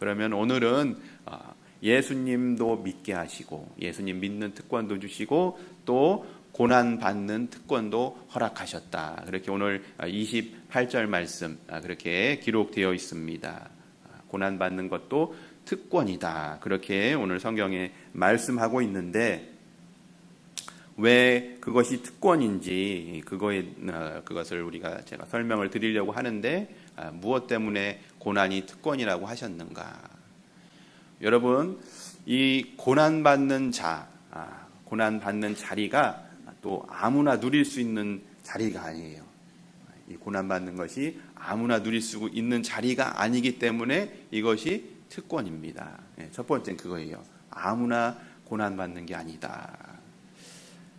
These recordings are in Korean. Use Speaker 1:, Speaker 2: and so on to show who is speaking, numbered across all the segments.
Speaker 1: 그러면 오늘은 예수님도 믿게 하시고 예수님 믿는 특권도 주시고 또 고난받는 특권도 허락하셨다. 그렇게 오늘 28절 말씀 그렇게 기록되어 있습니다. 고난받는 것도 특권이다. 그렇게 오늘 성경에 말씀하고 있는데 왜 그것이 특권인지 그것을 제가 설명을 드리려고 하는데 무엇 때문에 고난이 특권이라고 하셨는가? 여러분, 이 고난받는 자리가 또 아무나 누릴 수 있는 자리가 아니에요. 이 고난받는 것이 아무나 누릴 수 있는 자리가 아니기 때문에 이것이 특권입니다. 첫 번째는 그거예요. 아무나 고난받는 게 아니다.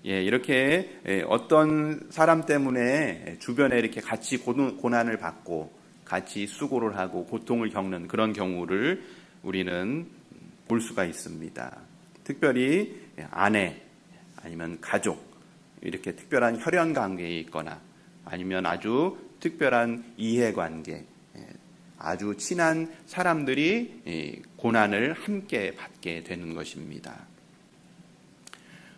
Speaker 1: 이렇게 어떤 사람 때문에 주변에 이렇게 같이 고난을 받고 같이 수고를 하고 고통을 겪는 그런 경우를 우리는 볼 수가 있습니다. 특별히 아내 아니면 가족 이렇게 특별한 혈연 관계에 있거나 아니면 아주 특별한 이해관계 아주 친한 사람들이 고난을 함께 받게 되는 것입니다.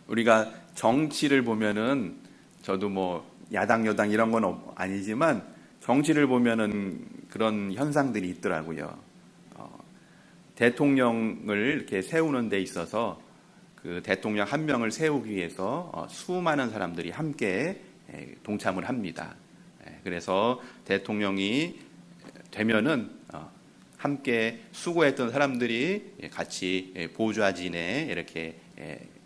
Speaker 1: 우리가 정치를 보면은 저도 뭐 야당 여당 이런 건 아니지만 정치를 보면은 그런 현상들이 있더라고요. 대통령을 이렇게 세우는 데 있어서 그 대통령 한 명을 세우기 위해서 수많은 사람들이 함께 동참을 합니다. 그래서 대통령이 되면은 함께 수고했던 사람들이 같이 보좌진에 이렇게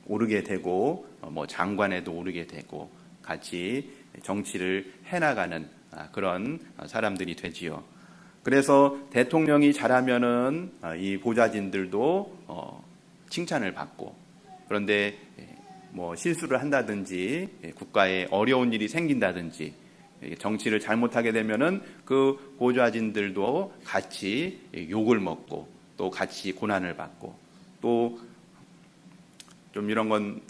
Speaker 1: 오르게 되고 뭐 장관에도 오르게 되고 같이 정치를 해나가는 그런 사람들이 되지요. 그래서 대통령이 잘하면은 이 보좌진들도 칭찬을 받고 그런데 뭐 실수를 한다든지 국가에 어려운 일이 생긴다든지 정치를 잘못하게 되면은 그 보좌진들도 같이 욕을 먹고 또 같이 고난을 받고 또 좀 이런 건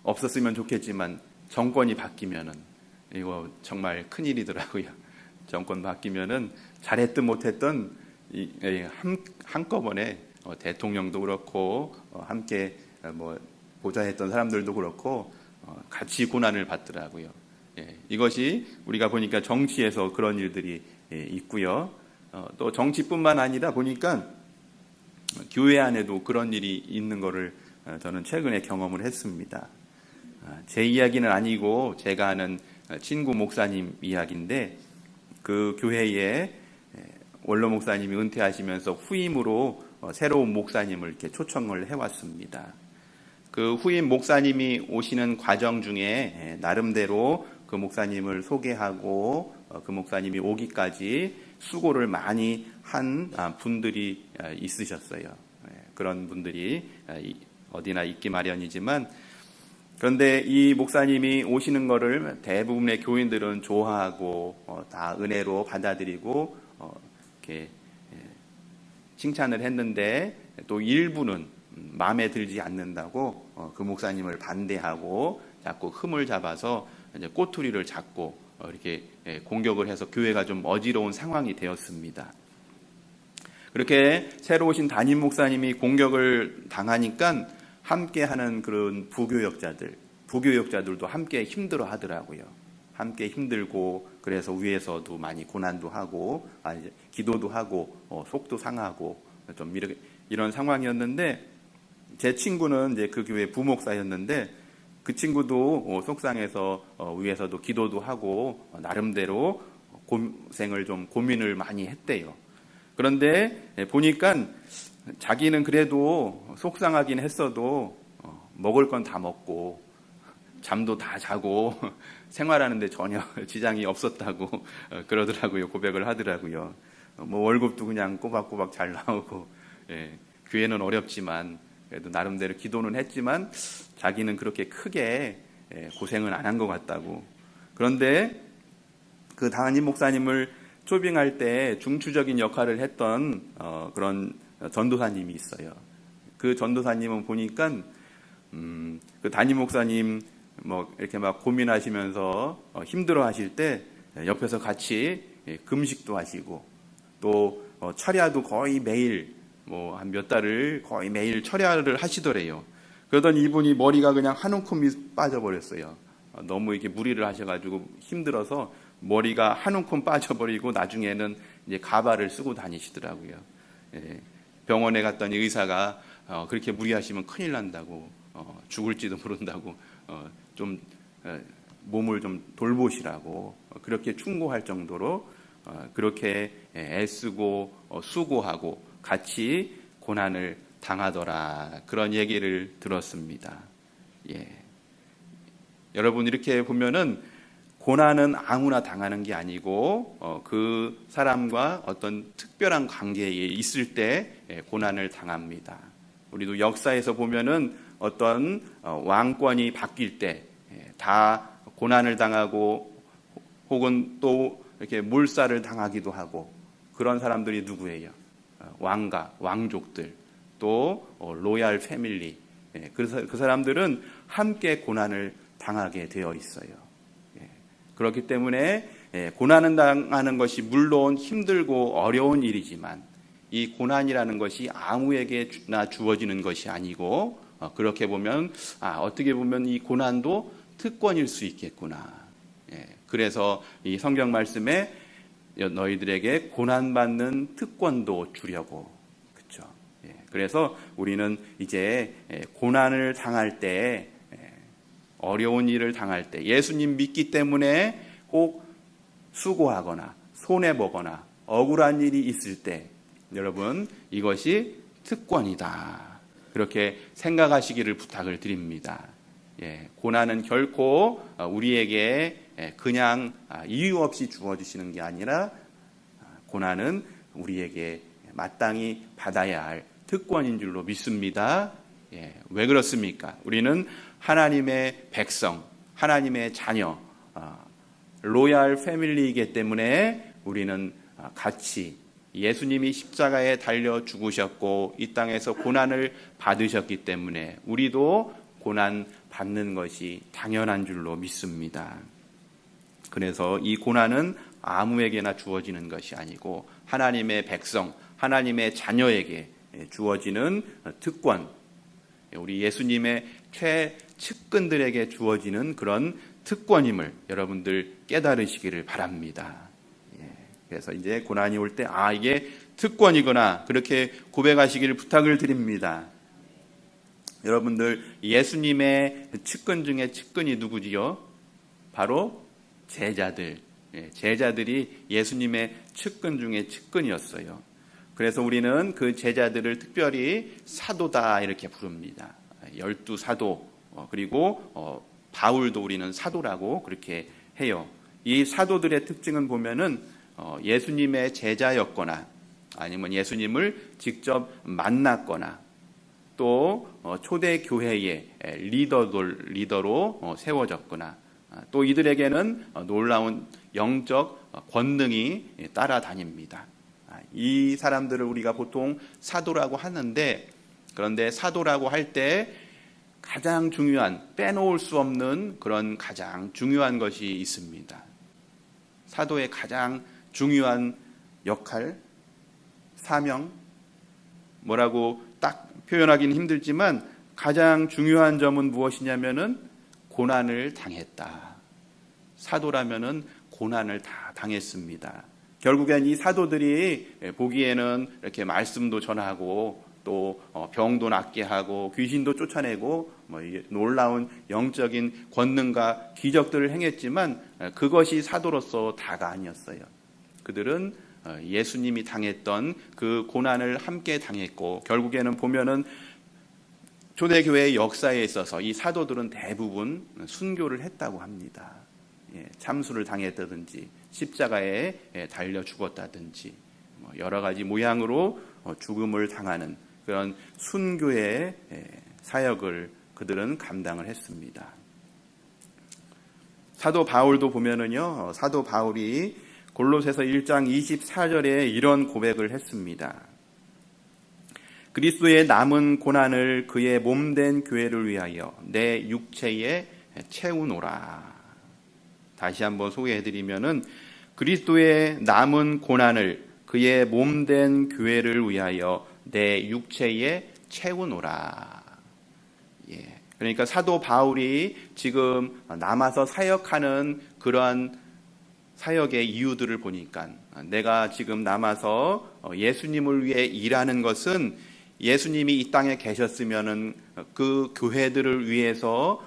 Speaker 1: 없었으면 좋겠지만 정권이 바뀌면은 이거 정말 큰일이더라고요. 정권 바뀌면은 잘했든 못했든 한꺼번에 대통령도 그렇고 함께 뭐 보좌했던 사람들도 그렇고 같이 고난을 받더라고요. 이것이 우리가 보니까 정치에서 그런 일들이 있고요. 또 정치뿐만 아니라 보니까 교회 안에도 그런 일이 있는 거를 저는 최근에 경험을 했습니다. 제 이야기는 아니고 제가 아는 친구 목사님 이야기인데 그 교회에 원로 목사님이 은퇴하시면서 후임으로 새로운 목사님을 이렇게 초청을 해왔습니다. 그 후임 목사님이 오시는 과정 중에 나름대로 그 목사님을 소개하고 그 목사님이 오기까지 수고를 많이 한 분들이 있으셨어요. 그런 분들이 어디나 있기 마련이지만 그런데 이 목사님이 오시는 거를 대부분의 교인들은 좋아하고 다 은혜로 받아들이고 이렇게 칭찬을 했는데 또 일부는 마음에 들지 않는다고 그 목사님을 반대하고 자꾸 흠을 잡아서 이제 꼬투리를 잡고 이렇게 공격을 해서 교회가 좀 어지러운 상황이 되었습니다. 그렇게 새로 오신 담임 목사님이 공격을 당하니까 함께하는 그런 부교역자들도 함께 힘들어 하더라고요. 함께 힘들고 그래서 위에서도 많이 고난도 하고 기도도 하고 속도 상하고 좀 이런 상황이었는데 제 친구는 이제 그 교회 부목사였는데 그 친구도 속상해서 위에서도 기도도 하고 나름대로 고민을 많이 했대요. 그런데 보니까 자기는 그래도 속상하긴 했어도 먹을 건 다 먹고 잠도 다 자고 생활하는데 전혀 지장이 없었다고 그러더라고요. 고백을 하더라고요. 뭐 월급도 그냥 꼬박꼬박 잘 나오고 교회는 어렵지만 그래도 나름대로 기도는 했지만 자기는 그렇게 크게 고생은 안 한 것 같다고. 그런데 그 담임 목사님을 초빙할 때 중추적인 역할을 했던 그런 전도사님이 있어요. 그 전도사님은 보니까 그 담임 목사님 뭐 이렇게 막 고민하시면서 힘들어하실 때 옆에서 같이 금식도 하시고 또 철야도 거의 매일 뭐 한 몇 달을 거의 매일 철야를 하시더래요. 그러던 이분이 머리가 그냥 한 움큼이 빠져버렸어요. 너무 이렇게 무리를 하셔가지고 힘들어서 머리가 한 움큼 빠져버리고 나중에는 이제 가발을 쓰고 다니시더라고요. 예, 병원에 갔더니 의사가 그렇게 무리하시면 큰일 난다고, 죽을지도 모른다고, 좀 몸을 좀 돌보시라고 그렇게 충고할 정도로 그렇게 애쓰고 수고하고 같이 고난을 당하더라, 그런 얘기를 들었습니다. 예. 여러분, 이렇게 보면은 고난은 아무나 당하는 게 아니고 그 사람과 어떤 특별한 관계에 있을 때 고난을 당합니다. 우리도 역사에서 보면은 어떤 왕권이 바뀔 때 다 고난을 당하고 혹은 또 이렇게 몰살을 당하기도 하고, 그런 사람들이 누구예요? 왕가, 왕족들, 또 로얄 패밀리, 그 사람들은 함께 고난을 당하게 되어 있어요. 그렇기 때문에 고난을 당하는 것이 물론 힘들고 어려운 일이지만 이 고난이라는 것이 아무에게나 주어지는 것이 아니고, 그렇게 보면 어떻게 보면 이 고난도 특권일 수 있겠구나. 그래서 이 성경 말씀에 너희들에게 고난받는 특권도 주려고, 그렇죠? 그래서 우리는 이제 고난을 당할 때, 어려운 일을 당할 때, 예수님 믿기 때문에 꼭 수고하거나 손해보거나 억울한 일이 있을 때, 여러분, 이것이 특권이다, 그렇게 생각하시기를 부탁을 드립니다. 고난은 결코 우리에게 그냥 이유 없이 주어지시는 게 아니라 고난은 우리에게 마땅히 받아야 할 특권인 줄로 믿습니다. 왜 그렇습니까? 우리는 하나님의 백성, 하나님의 자녀, 로얄 패밀리이기 때문에 우리는 같이 예수님이 십자가에 달려 죽으셨고 이 땅에서 고난을 받으셨기 때문에 우리도 고난 받는 것이 당연한 줄로 믿습니다. 그래서 이 고난은 아무에게나 주어지는 것이 아니고 하나님의 백성, 하나님의 자녀에게 주어지는 특권, 우리 예수님의 최측근들에게 주어지는 그런 특권임을 여러분들 깨달으시기를 바랍니다. 그래서 이제 고난이 올 때 이게 특권이구나, 그렇게 고백하시기를 부탁을 드립니다. 여러분들, 예수님의 측근 중에 측근이 누구지요? 바로 제자들. 제자들이 예수님의 측근 중에 측근이었어요. 그래서 우리는 그 제자들을 특별히 사도다 이렇게 부릅니다. 12사도, 그리고 바울도 우리는 사도라고 그렇게 해요. 이 사도들의 특징은 보면은 예수님의 제자였거나 아니면 예수님을 직접 만났거나 또 초대 교회의 리더로 세워졌거나 또 이들에게는 놀라운 영적 권능이 따라다닙니다. 이 사람들을 우리가 보통 사도라고 하는데, 그런데 사도라고 할 때 가장 중요한, 빼놓을 수 없는 그런 가장 중요한 것이 있습니다. 사도의 가장 중요한 역할, 사명, 뭐라고 딱 표현하기는 힘들지만 가장 중요한 점은 무엇이냐면은 고난을 당했다. 사도라면은 고난을 다 당했습니다. 결국엔 이 사도들이 보기에는 이렇게 말씀도 전하고 또 병도 낫게 하고 귀신도 쫓아내고 놀라운 영적인 권능과 기적들을 행했지만 그것이 사도로서 다가 아니었어요. 그들은 예수님이 당했던 그 고난을 함께 당했고, 결국에는 보면은 초대교회의 역사에 있어서 이 사도들은 대부분 순교를 했다고 합니다. 참수를 당했다든지 십자가에 달려 죽었다든지 여러 가지 모양으로 죽음을 당하는 그런 순교의 사역을 그들은 감당을 했습니다. 사도 바울도 보면은요, 사도 바울이 골로새서 1장 24절에 이런 고백을 했습니다. 그리스도의 남은 고난을 그의 몸된 교회를 위하여 내 육체에 채우노라. 다시 한번 소개해드리면은 그리스도의 남은 고난을 그의 몸된 교회를 위하여 내 육체에 채우노라. 예. 그러니까 사도 바울이 지금 남아서 사역하는 그러한 사역의 이유들을 보니까 내가 지금 남아서 예수님을 위해 일하는 것은 예수님이 이 땅에 계셨으면은 그 교회들을 위해서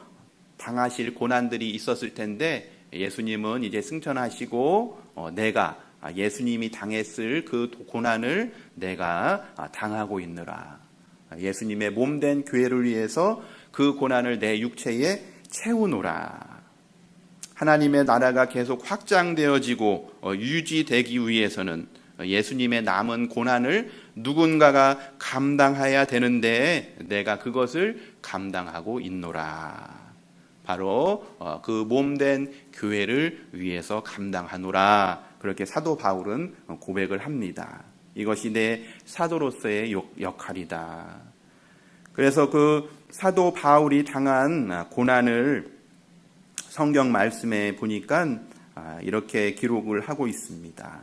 Speaker 1: 당하실 고난들이 있었을 텐데 예수님은 이제 승천하시고 내가 예수님이 당했을 그 고난을 내가 당하고 있느라. 예수님의 몸된 교회를 위해서 그 고난을 내 육체에 채우노라. 하나님의 나라가 계속 확장되어지고 유지되기 위해서는 예수님의 남은 고난을 누군가가 감당해야 되는데 내가 그것을 감당하고 있노라. 바로 그 몸된 교회를 위해서 감당하노라. 그렇게 사도 바울은 고백을 합니다. 이것이 내 사도로서의 역할이다. 그래서 그 사도 바울이 당한 고난을 성경 말씀에 보니까 이렇게 기록을 하고 있습니다.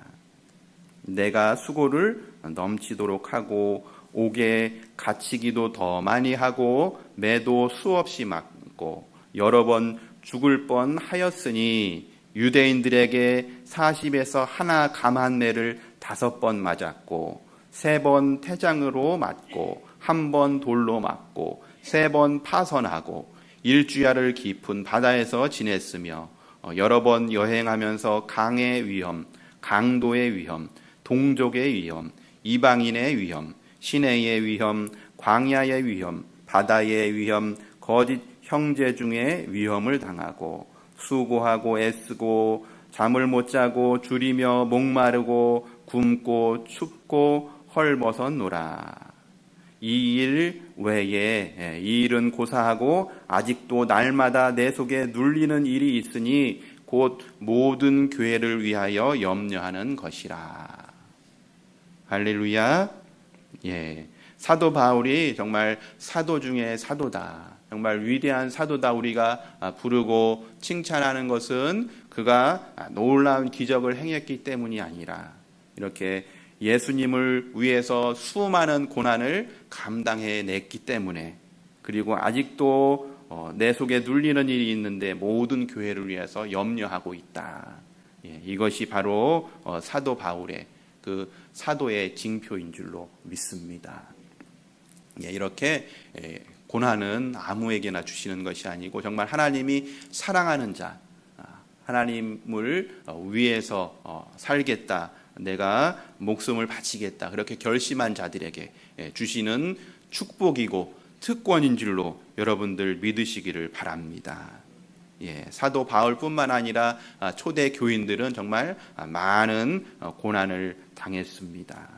Speaker 1: 내가 수고를 넘치도록 하고 옥에 갇히기도 더 많이 하고 매도 수없이 맞고 여러 번 죽을 뻔하였으니 유대인들에게 40에서 하나 감한 매를 5번 맞았고 3번 태장으로 맞고 1번 돌로 맞고 3번 파선하고 일주야를 깊은 바다에서 지냈으며 여러 번 여행하면서 강의 위험, 강도의 위험, 동족의 위험, 이방인의 위험, 시내의 위험, 광야의 위험, 바다의 위험, 거짓 형제 중에 위험을 당하고 수고하고 애쓰고 잠을 못 자고 줄이며 목마르고 굶고 춥고 헐벗었노라. 이 일 외에 이 일은 고사하고 아직도 날마다 내 속에 눌리는 일이 있으니 곧 모든 교회를 위하여 염려하는 것이라. 할렐루야. 예, 사도 바울이 정말 사도 중에 사도다. 정말 위대한 사도다 우리가 부르고 칭찬하는 것은 그가 놀라운 기적을 행했기 때문이 아니라 이렇게 예수님을 위해서 수많은 고난을 감당해냈기 때문에 그리고 아직도 내 속에 눌리는 일이 있는데 모든 교회를 위해서 염려하고 있다. 예, 이것이 바로 사도 바울의 그 사도의 징표인 줄로 믿습니다. 예, 이렇게 고난은 아무에게나 주시는 것이 아니고 정말 하나님이 사랑하는 자, 하나님을 위해서 살겠다, 내가 목숨을 바치겠다 그렇게 결심한 자들에게 주시는 축복이고 특권인 줄로 여러분들 믿으시기를 바랍니다. 예, 사도 바울뿐만 아니라 초대 교인들은 정말 많은 고난을 당했습니다.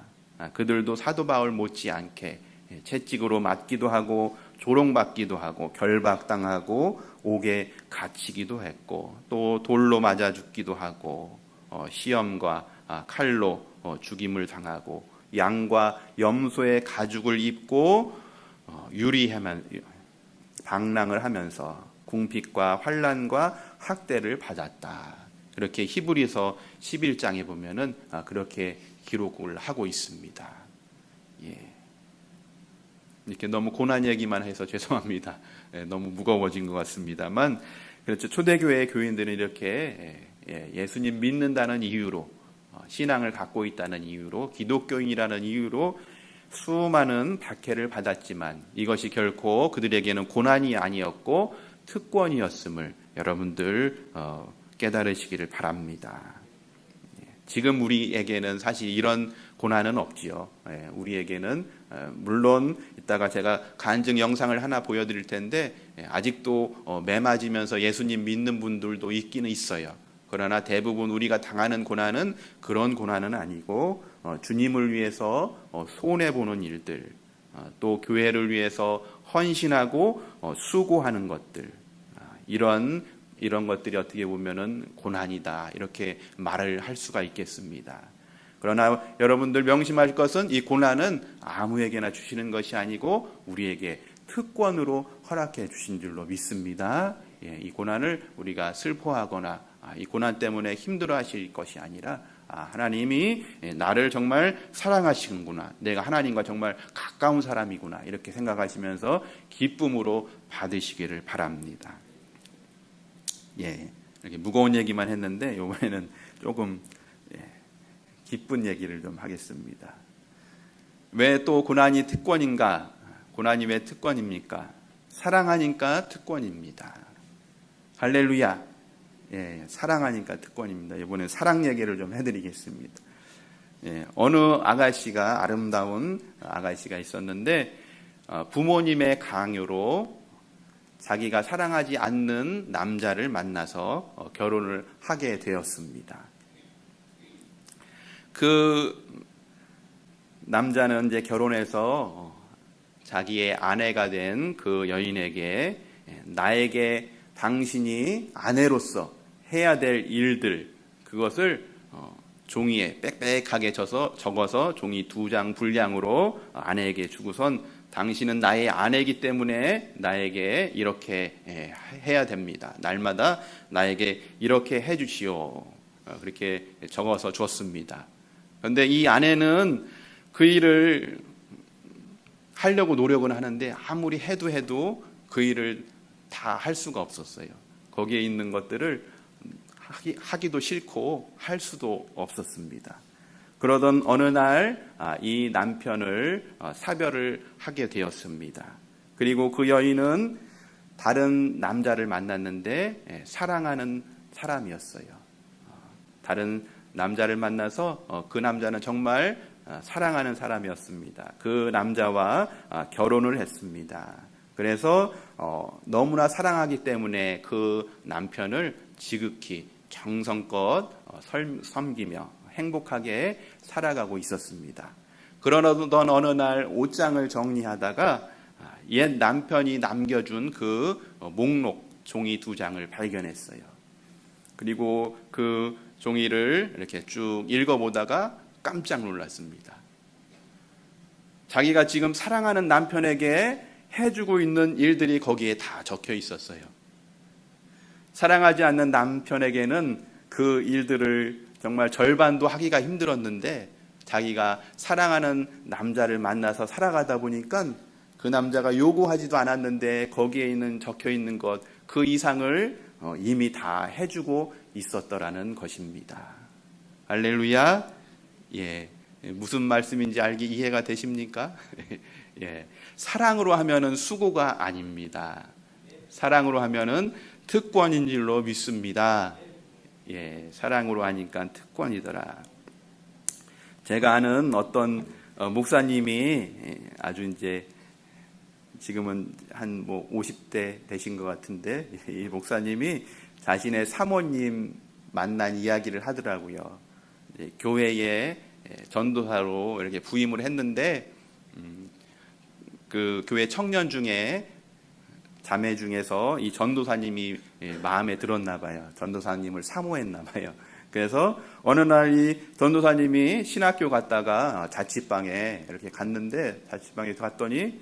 Speaker 1: 그들도 사도 바울 못지않게 채찍으로 맞기도 하고 조롱받기도 하고 결박당하고 옥에 갇히기도 했고 또 돌로 맞아 죽기도 하고 시험과 칼로 죽임을 당하고 양과 염소의 가죽을 입고 방랑을 하면서 궁핍과 환난과 학대를 받았다. 그렇게 히브리서 11장에 보면은 그렇게 기록을 하고 있습니다. 예. 이렇게 너무 고난 얘기만 해서 죄송합니다. 너무 무거워진 것 같습니다만 그렇죠. 초대교회 교인들은 이렇게 예수님 믿는다는 이유로 신앙을 갖고 있다는 이유로 기독교인이라는 이유로 수많은 박해를 받았지만 이것이 결코 그들에게는 고난이 아니었고 특권이었음을 여러분들 깨달으시기를 바랍니다. 지금 우리에게는 사실 이런 고난은 없지요. 우리에게는 물론 이따가 제가 간증 영상을 하나 보여드릴 텐데 아직도 매 맞으면서 예수님 믿는 분들도 있기는 있어요. 그러나 대부분 우리가 당하는 고난은 그런 고난은 아니고 주님을 위해서 손해보는 일들, 또 교회를 위해서 헌신하고 수고하는 것들, 이런 것들이 어떻게 보면은 고난이다 이렇게 말을 할 수가 있겠습니다. 그러나 여러분들 명심할 것은 이 고난은 아무에게나 주시는 것이 아니고 우리에게 특권으로 허락해 주신 줄로 믿습니다. 이 고난을 우리가 슬퍼하거나 이 고난 때문에 힘들어하실 것이 아니라 하나님이 나를 정말 사랑하시는구나. 내가 하나님과 정말 가까운 사람이구나. 이렇게 생각하시면서 기쁨으로 받으시기를 바랍니다. 예, 이렇게 무거운 얘기만 했는데 이번에는 조금 기쁜 얘기를 좀 하겠습니다. 왜 또 고난이 특권인가? 고난이 왜 특권입니까? 사랑하니까 특권입니다. 할렐루야. 예, 사랑하니까 특권입니다. 이번에 사랑 얘기를 좀 해드리겠습니다. 예, 어느 아가씨가, 아름다운 아가씨가 있었는데 부모님의 강요로 자기가 사랑하지 않는 남자를 만나서 결혼을 하게 되었습니다. 그 남자는 이제 결혼해서 자기의 아내가 된 그 여인에게 나에게 당신이 아내로서 해야 될 일들, 그것을 종이에 빽빽하게 적어서 종이 2장 분량으로 아내에게 주고선 당신은 나의 아내이기 때문에 나에게 이렇게 해야 됩니다. 날마다 나에게 이렇게 해주시오. 그렇게 적어서 줬습니다. 그런데 이 아내는 그 일을 하려고 노력은 하는데 아무리 해도 그 일을 다 할 수가 없었어요. 거기에 있는 것들을 하기도 싫고 할 수도 없었습니다. 그러던 어느 날 이 남편을 사별을 하게 되었습니다. 그리고 그 여인은 다른 남자를 만났는데 사랑하는 사람이었어요. 다른 남자를 만나서 그 남자는 정말 사랑하는 사람이었습니다. 그 남자와 결혼을 했습니다. 그래서 너무나 사랑하기 때문에 그 남편을 지극히 정성껏 섬기며 행복하게 살아가고 있었습니다. 그러던 어느 날 옷장을 정리하다가 옛 남편이 남겨준 그 목록 종이 2장을 발견했어요. 그리고 그 종이를 이렇게 쭉 읽어보다가 깜짝 놀랐습니다. 자기가 지금 사랑하는 남편에게 해주고 있는 일들이 거기에 다 적혀 있었어요. 사랑하지 않는 남편에게는 그 일들을 정말 절반도 하기가 힘들었는데 자기가 사랑하는 남자를 만나서 살아가다 보니까 그 남자가 요구하지도 않았는데 거기에 적혀 있는 것, 그 이상을 이미 다 해주고 있었더라는 것입니다. 할렐루야. 예, 무슨 말씀인지 이해가 되십니까? 예, 사랑으로 하면은 수고가 아닙니다. 사랑으로 하면은 특권인 줄로 믿습니다. 예, 사랑으로 하니까 특권이더라. 제가 아는 어떤 목사님이 아주 이제 지금은 한 50대 되신 것 같은데 이 목사님이 자신의 사모님 만난 이야기를 하더라고요. 교회에 전도사로 이렇게 부임을 했는데 그 교회 청년 중에 자매 중에서 이 전도사님이 마음에 들었나 봐요. 전도사님을 사모했나 봐요. 그래서 어느 날 이 전도사님이 신학교 갔다가 자취방에 이렇게 갔는데 자취방에 갔더니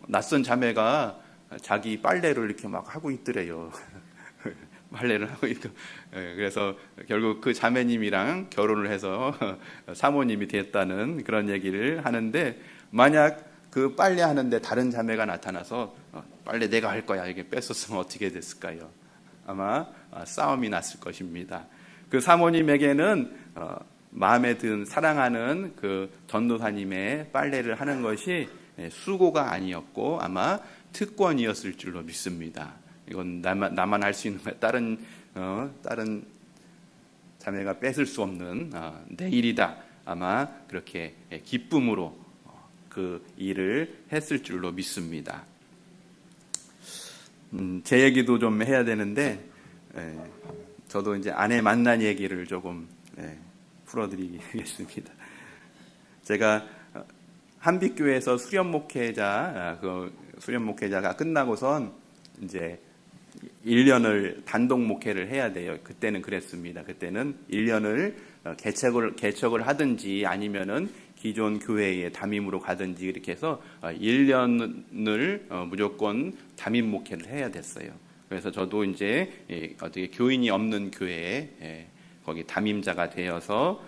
Speaker 1: 낯선 자매가 자기 빨래를 이렇게 막 하고 있더래요. 빨래를 하고 있고. 그래서 결국 그 자매님이랑 결혼을 해서 사모님이 됐다는 그런 얘기를 하는데, 만약 그 빨래 하는데 다른 자매가 나타나서 빨래 내가 할 거야 이게 뺐었으면 어떻게 됐을까요? 아마 싸움이 났을 것입니다. 그 사모님에게는 마음에 든 사랑하는 그 전도사님의 빨래를 하는 것이 수고가 아니었고 아마 특권이었을 줄로 믿습니다. 이건 나만 할 수 있는 거야. 다른 자매가 뺏을 수 없는 내 일이다. 아마 그렇게 기쁨으로 그 일을 했을 줄로 믿습니다. 제 얘기도 좀 해야 되는데 저도 이제 아내 만난 얘기를 조금 풀어드리겠습니다. 제가 한빛교회에서 수련 목회자가 끝나고선 이제 1년을 단독 목회를 해야 돼요. 그때는 그랬습니다. 그때는 1년을 개척을 하든지 아니면은 기존 교회에 담임으로 가든지 이렇게 해서 1년을 무조건 담임 목회를 해야 됐어요. 그래서 저도 이제 어떻게 교인이 없는 교회에 거기 담임자가 되어서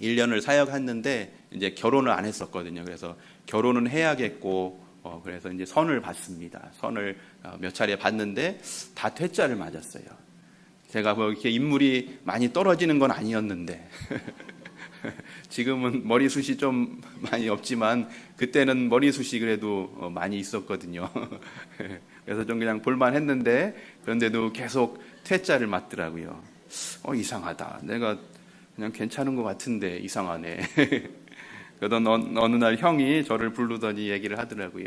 Speaker 1: 1년을 사역했는데 이제 결혼을 안 했었거든요. 그래서 결혼은 해야겠고 그래서 이제 선을 받습니다. 선을 몇 차례 받는데 다 퇴짜를 맞았어요. 제가 뭐 이렇게 인물이 많이 떨어지는 건 아니었는데 지금은 머리숱이 좀 많이 없지만 그때는 머리숱이 그래도 많이 있었거든요. 그래서 좀 그냥 볼만했는데 그런데도 계속 퇴짜를 맞더라고요. 이상하다. 내가 그냥 괜찮은 것 같은데 이상하네. 그러던 어느 날 형이 저를 부르더니 얘기를 하더라고요.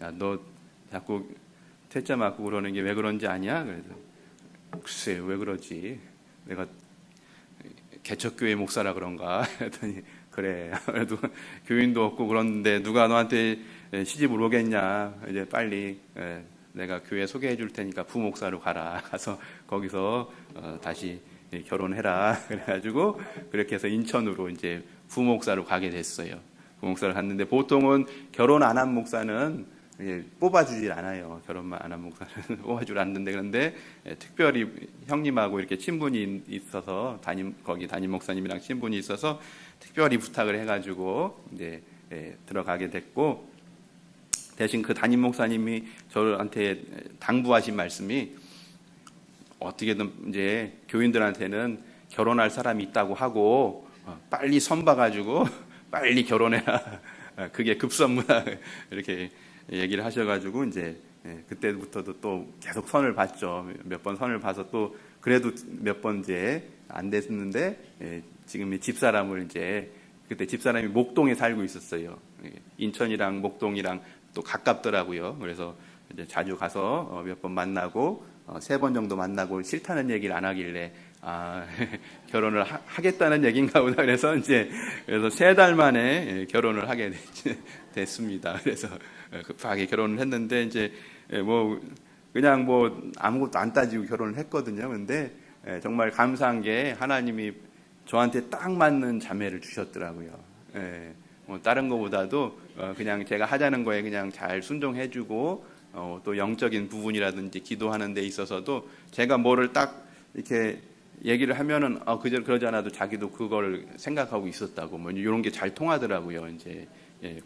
Speaker 1: 야, 너 자꾸 퇴짜 맞고 그러는 게 왜 그런지 아냐? 그래서 글쎄 왜 그러지? 내가 개척교회 목사라 그런가? 했더니 그래. 그래도 교인도 없고 그런데 누가 너한테 시집을 오겠냐? 이제 빨리 내가 교회 소개해 줄 테니까 부목사로 가라. 가서 거기서 다시 결혼해라. 그래가지고 그렇게 해서 인천으로 이제 부목사로 가게 됐어요. 부목사를 갔는데 보통은 결혼 안 한 목사는 뽑아주질 않아요. 결혼만 안 한 목사는 뽑아주질 않는데 그런데 특별히 형님하고 이렇게 친분이 있어서 거기 담임 목사님이랑 친분이 있어서 특별히 부탁을 해가지고 이제 들어가게 됐고 대신 그 담임 목사님이 저한테 당부하신 말씀이 어떻게든 이제 교인들한테는 결혼할 사람이 있다고 하고 빨리 선 봐가지고 빨리 결혼해라. 그게 급선무다. 이렇게 얘기를 하셔가지고 이제 그때부터도 또 계속 선을 봤죠. 몇 번 선을 봐서 또 그래도 몇 번 이제 안 됐는데 지금 집사람을 이제 그때 집사람이 목동에 살고 있었어요. 인천이랑 목동이랑 또 가깝더라고요. 그래서 이제 자주 가서 몇 번 만나고 3번 정도 만나고 싫다는 얘기를 안 하길래 결혼을 하겠다는 얘기인가 보다. 그래서 이제 그래서 3달 만에 결혼을 하게 됐습니다. 그래서 급하게 결혼을 했는데 이제 뭐 그냥 뭐 아무것도 안 따지고 결혼을 했거든요. 근데 정말 감사한 게 하나님이 저한테 딱 맞는 자매를 주셨더라고요. 뭐 다른 거보다도 그냥 제가 하자는 거에 그냥 잘 순종해주고 또 영적인 부분이라든지 기도하는 데 있어서도 제가 뭐를 딱 이렇게 얘기를 하면은 그러지 않아도 자기도 그걸 생각하고 있었다고 뭐 이런 게 잘 통하더라고요. 이제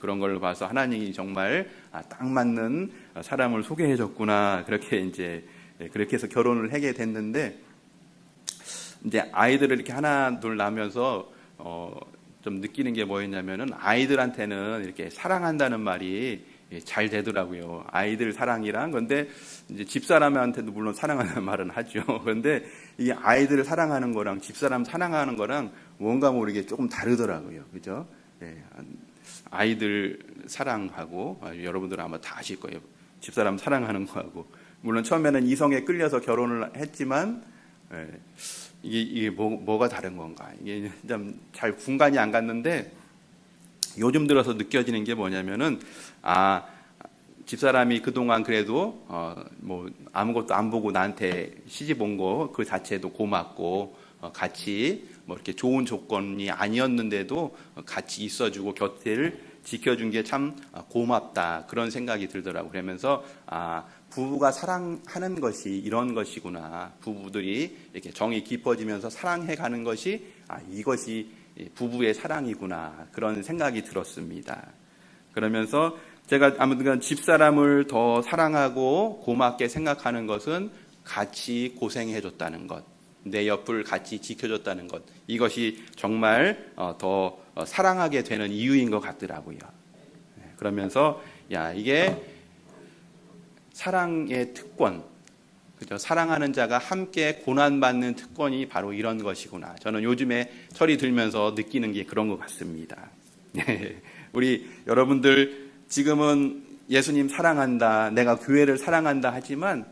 Speaker 1: 그런 걸 봐서 하나님이 정말 딱 맞는 사람을 소개해줬구나. 그렇게 이제 그렇게 해서 결혼을 하게 됐는데 이제 아이들을 이렇게 하나 둘 낳으면서 좀 느끼는 게 뭐였냐면은 아이들한테는 이렇게 사랑한다는 말이 잘 되더라고요. 아이들 사랑이랑. 그런데 이제 집사람한테도 물론 사랑하는 말은 하죠. 그런데 이 아이들을 사랑하는 거랑 집사람 사랑하는 거랑 뭔가 모르게 조금 다르더라고요. 그죠? 아이들 사랑하고 여러분들은 아마 다 아실 거예요. 집사람 사랑하는 거하고 물론 처음에는 이성에 끌려서 결혼을 했지만 이게 뭐가 다른 건가? 이게 좀 잘 분간이 안 갔는데 요즘 들어서 느껴지는 게 뭐냐면은 집사람이 그동안 그래도 뭐 아무것도 안 보고 나한테 시집 온 거 그 자체도 고맙고 같이 뭐 이렇게 좋은 조건이 아니었는데도 같이 있어주고 곁을 지켜준 게 참 고맙다 그런 생각이 들더라고. 그러면서 부부가 사랑하는 것이 이런 것이구나. 부부들이 이렇게 정이 깊어지면서 사랑해가는 것이 이것이 부부의 사랑이구나. 그런 생각이 들었습니다. 그러면서 제가 아무튼 집사람을 더 사랑하고 고맙게 생각하는 것은 같이 고생해줬다는 것, 내 옆을 같이 지켜줬다는 것, 이것이 정말 더 사랑하게 되는 이유인 것 같더라고요. 그러면서 이게 사랑의 특권, 그죠? 사랑하는 자가 함께 고난받는 특권이 바로 이런 것이구나. 저는 요즘에 철이 들면서 느끼는 게 그런 것 같습니다. 우리 여러분들 지금은 예수님 사랑한다, 내가 교회를 사랑한다 하지만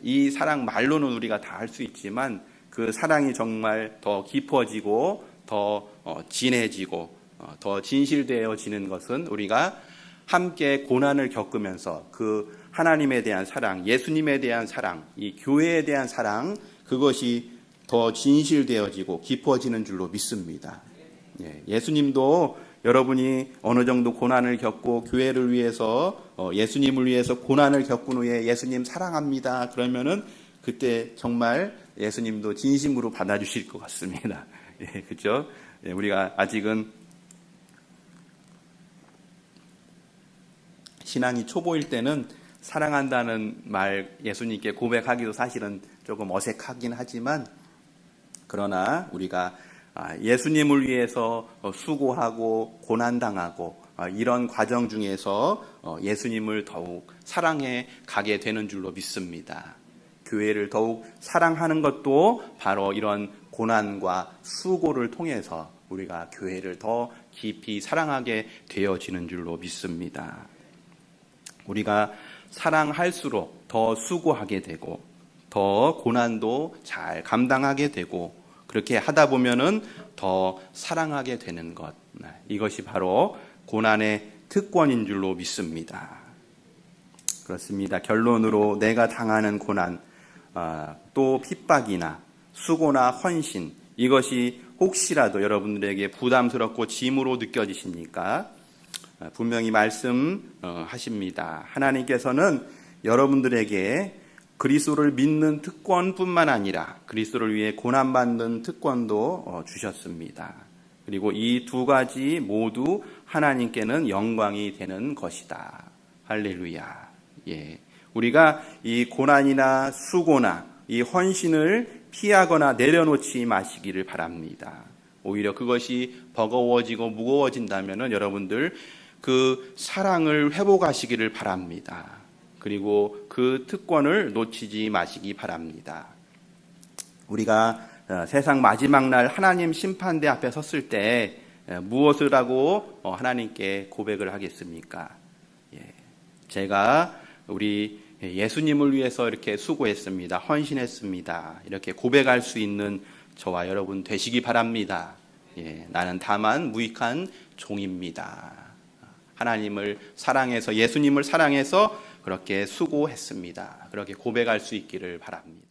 Speaker 1: 이 사랑 말로는 우리가 다 할 수 있지만 그 사랑이 정말 더 깊어지고 더 진해지고 더 진실되어지는 것은 우리가 함께 고난을 겪으면서 그 하나님에 대한 사랑, 예수님에 대한 사랑, 이 교회에 대한 사랑, 그것이 더 진실되어지고 깊어지는 줄로 믿습니다. 예수님도 여러분이 어느 정도 고난을 겪고 교회를 위해서 예수님을 위해서 고난을 겪은 후에 예수님 사랑합니다. 그러면은 그때 정말 예수님도 진심으로 받아주실 것 같습니다. 그렇죠? 우리가 아직은 신앙이 초보일 때는 사랑한다는 말 예수님께 고백하기도 사실은 조금 어색하긴 하지만, 그러나 우리가 예수님을 위해서 수고하고 고난당하고 이런 과정 중에서 예수님을 더욱 사랑해 가게 되는 줄로 믿습니다. 교회를 더욱 사랑하는 것도 바로 이런 고난과 수고를 통해서 우리가 교회를 더 깊이 사랑하게 되어지는 줄로 믿습니다. 우리가 사랑할수록 더 수고하게 되고 더 고난도 잘 감당하게 되고, 그렇게 하다 보면은 더 사랑하게 되는 것, 이것이 바로 고난의 특권인 줄로 믿습니다. 그렇습니다. 결론으로 내가 당하는 고난, 또 핍박이나 수고나 헌신, 이것이 혹시라도 여러분들에게 부담스럽고 짐으로 느껴지십니까? 분명히 말씀하십니다. 하나님께서는 여러분들에게 그리스도를 믿는 특권뿐만 아니라 그리스도를 위해 고난받는 특권도 주셨습니다. 그리고 이 두 가지 모두 하나님께는 영광이 되는 것이다. 할렐루야. 예. 우리가 이 고난이나 수고나 이 헌신을 피하거나 내려놓지 마시기를 바랍니다. 오히려 그것이 버거워지고 무거워진다면 여러분들 그 사랑을 회복하시기를 바랍니다. 그리고 그 특권을 놓치지 마시기 바랍니다. 우리가 세상 마지막 날 하나님 심판대 앞에 섰을 때 무엇을 하고 하나님께 고백을 하겠습니까? 제가 우리 예수님을 위해서 이렇게 수고했습니다. 헌신했습니다. 이렇게 고백할 수 있는 저와 여러분 되시기 바랍니다. 나는 다만 무익한 종입니다. 하나님을 사랑해서, 예수님을 사랑해서 그렇게 수고했습니다. 그렇게 고백할 수 있기를 바랍니다.